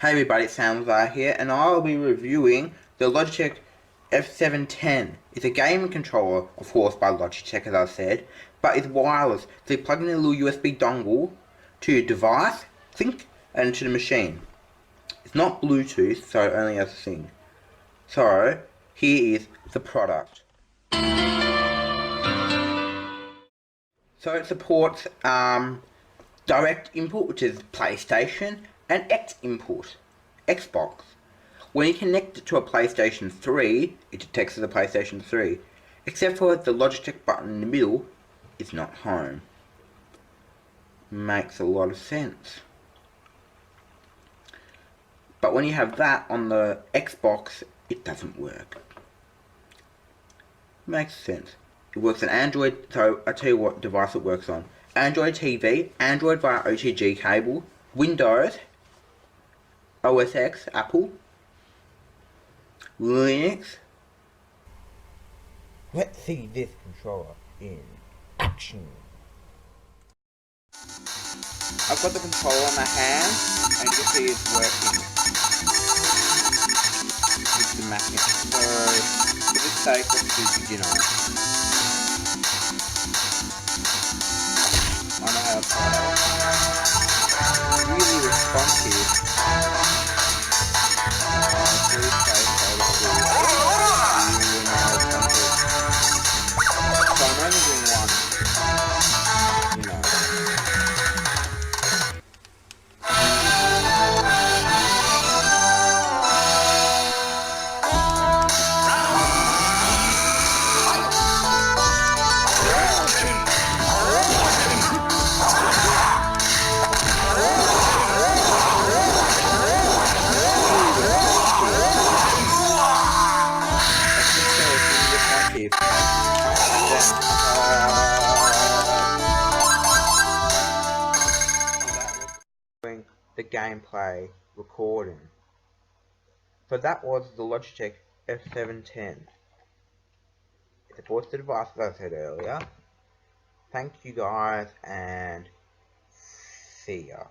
Hey everybody, it's Sam here, and I'll be reviewing the Logitech F710. It's a gaming controller, of course, by Logitech, as I said, but it's wireless. So you plug in a little USB dongle to your device, sync, and to the machine. It's not Bluetooth, so it only has a thing. So, here is the product. So it supports direct input, which is PlayStation, and X input, Xbox. When you connect it to a PlayStation 3, it detects as a PlayStation 3. Except for the Logitech button in the middle, it's not home. Makes a lot of sense. But when you have that on the Xbox, it doesn't work. Makes sense. It works on Android, so I'll tell you what device it works on. Android TV, Android via OTG cable, Windows, OS X, Apple, Linux. Let's see this controller in action. I've got the controller in my hand, and you can see it's working. It's the matching. So, for this sake, let's do beginner. I know how to play. Really responsive. Very safe, so I'm only doing one. The gameplay recording. So that was the Logitech F710. It supports the device, as I said earlier. Thank you guys, and see ya.